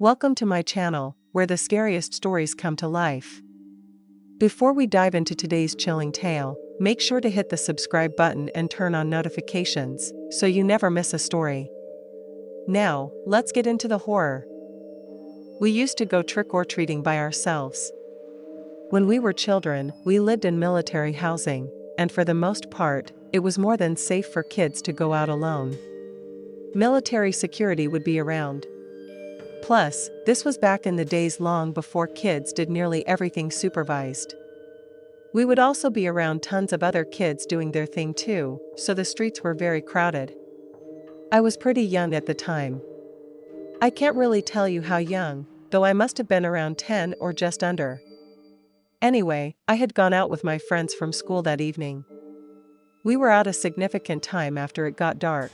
Welcome to my channel, where the scariest stories come to life. Before we dive into today's chilling tale, make sure to hit the subscribe button and turn on notifications, so you never miss a story. Now, let's get into the horror. We used to go trick-or-treating by ourselves. When we were children, we lived in military housing, and for the most part, it was more than safe for kids to go out alone. Military security would be around. Plus, this was back in the days long before kids did nearly everything supervised. We would also be around tons of other kids doing their thing too, so the streets were very crowded. I was pretty young at the time. I can't really tell you how young, though I must have been around 10 or just under. Anyway, I had gone out with my friends from school that evening. We were out a significant time after it got dark.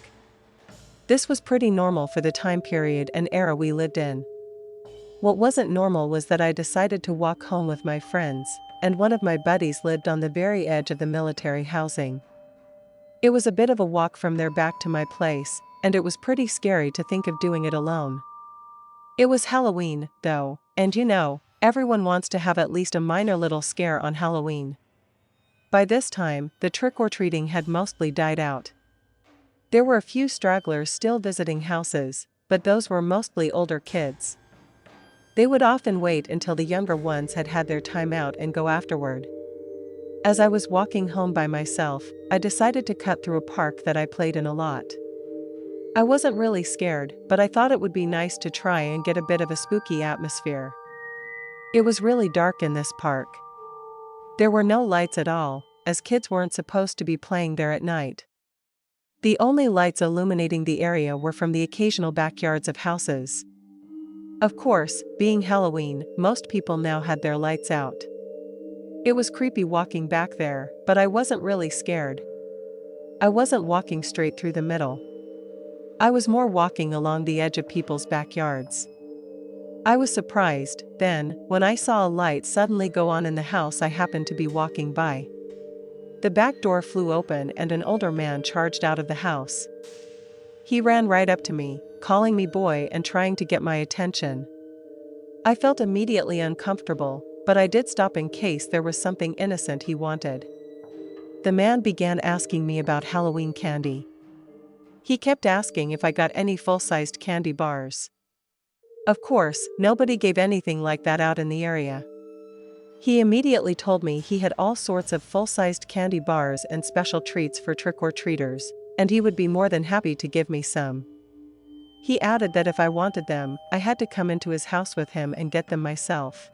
This was pretty normal for the time period and era we lived in. What wasn't normal was that I decided to walk home with my friends, and one of my buddies lived on the very edge of the military housing. It was a bit of a walk from there back to my place, and it was pretty scary to think of doing it alone. It was Halloween, though, and everyone wants to have at least a minor little scare on Halloween. By this time, the trick-or-treating had mostly died out. There were a few stragglers still visiting houses, but those were mostly older kids. They would often wait until the younger ones had had their time out and go afterward. As I was walking home by myself, I decided to cut through a park that I played in a lot. I wasn't really scared, but I thought it would be nice to try and get a bit of a spooky atmosphere. It was really dark in this park. There were no lights at all, as kids weren't supposed to be playing there at night. The only lights illuminating the area were from the occasional backyards of houses. Of course, being Halloween, most people now had their lights out. It was creepy walking back there, but I wasn't really scared. I wasn't walking straight through the middle. I was more walking along the edge of people's backyards. I was surprised, then, when I saw a light suddenly go on in the house I happened to be walking by. The back door flew open and an older man charged out of the house. He ran right up to me, calling me boy and trying to get my attention. I felt immediately uncomfortable, but I did stop in case there was something innocent he wanted. The man began asking me about Halloween candy. He kept asking if I got any full-sized candy bars. Of course, nobody gave anything like that out in the area. He immediately told me he had all sorts of full-sized candy bars and special treats for trick-or-treaters, and he would be more than happy to give me some. He added that if I wanted them, I had to come into his house with him and get them myself.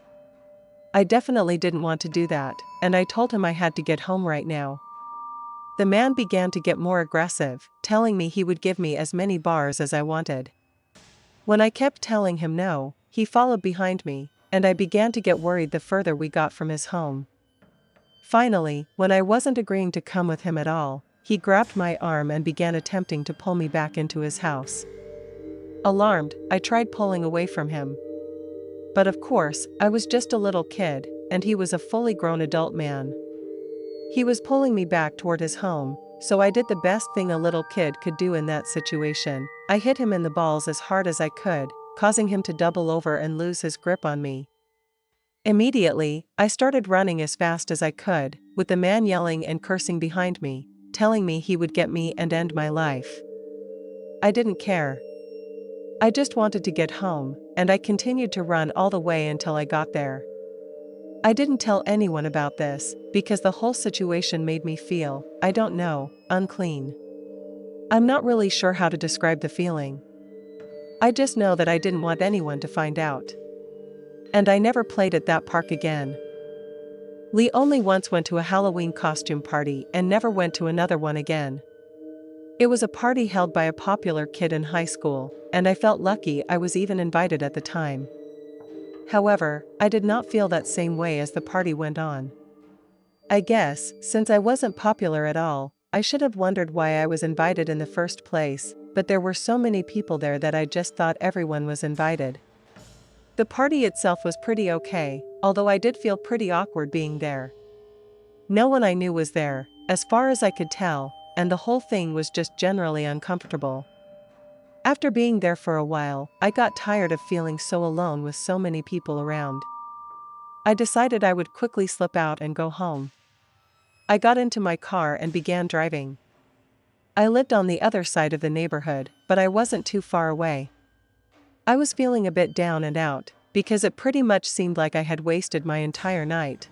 I definitely didn't want to do that, and I told him I had to get home right now. The man began to get more aggressive, telling me he would give me as many bars as I wanted. When I kept telling him no, he followed behind me, and I began to get worried the further we got from his home. Finally, when I wasn't agreeing to come with him at all, he grabbed my arm and began attempting to pull me back into his house. Alarmed, I tried pulling away from him. But of course, I was just a little kid, and he was a fully grown adult man. He was pulling me back toward his home, so I did the best thing a little kid could do in that situation. I hit him in the balls as hard as I could, causing him to double over and lose his grip on me. Immediately, I started running as fast as I could, with the man yelling and cursing behind me, telling me he would get me and end my life. I didn't care. I just wanted to get home, and I continued to run all the way until I got there. I didn't tell anyone about this, because the whole situation made me feel, unclean. I'm not really sure how to describe the feeling. I just know that I didn't want anyone to find out. And I never played at that park again. Lee only once went to a Halloween costume party and never went to another one again. It was a party held by a popular kid in high school, and I felt lucky I was even invited at the time. However, I did not feel that same way as the party went on. I guess, since I wasn't popular at all, I should have wondered why I was invited in the first place, but there were so many people there that I just thought everyone was invited. The party itself was pretty okay, although I did feel pretty awkward being there. No one I knew was there, as far as I could tell, and the whole thing was just generally uncomfortable. After being there for a while, I got tired of feeling so alone with so many people around. I decided I would quickly slip out and go home. I got into my car and began driving. I lived on the other side of the neighborhood, but I wasn't too far away. I was feeling a bit down and out, because it pretty much seemed like I had wasted my entire night.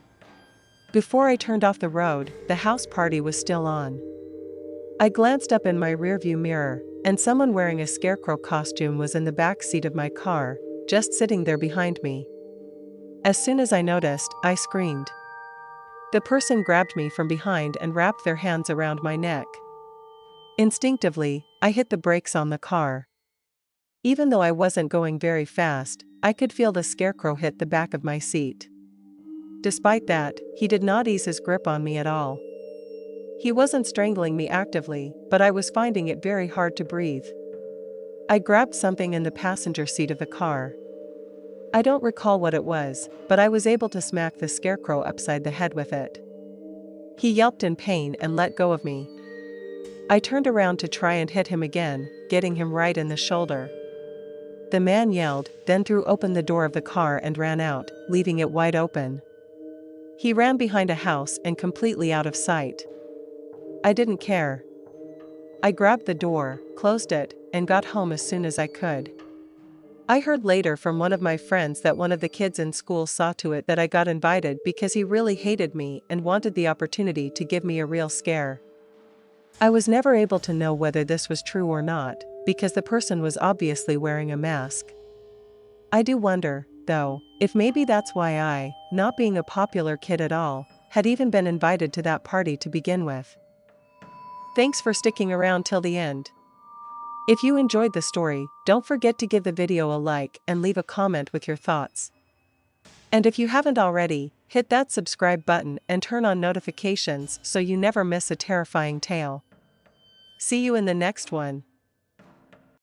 Before I turned off the road, the house party was still on. I glanced up in my rearview mirror, and someone wearing a scarecrow costume was in the back seat of my car, just sitting there behind me. As soon as I noticed, I screamed. The person grabbed me from behind and wrapped their hands around my neck. Instinctively, I hit the brakes on the car. Even though I wasn't going very fast, I could feel the scarecrow hit the back of my seat. Despite that, he did not ease his grip on me at all. He wasn't strangling me actively, but I was finding it very hard to breathe. I grabbed something in the passenger seat of the car. I don't recall what it was, but I was able to smack the scarecrow upside the head with it. He yelped in pain and let go of me. I turned around to try and hit him again, getting him right in the shoulder. The man yelled, then threw open the door of the car and ran out, leaving it wide open. He ran behind a house and completely out of sight. I didn't care. I grabbed the door, closed it, and got home as soon as I could. I heard later from one of my friends that one of the kids in school saw to it that I got invited because he really hated me and wanted the opportunity to give me a real scare. I was never able to know whether this was true or not, because the person was obviously wearing a mask. I do wonder, though, if maybe that's why I, not being a popular kid at all, had even been invited to that party to begin with. Thanks for sticking around till the end. If you enjoyed the story, don't forget to give the video a like and leave a comment with your thoughts. And if you haven't already, hit that subscribe button and turn on notifications so you never miss a terrifying tale. See you in the next one.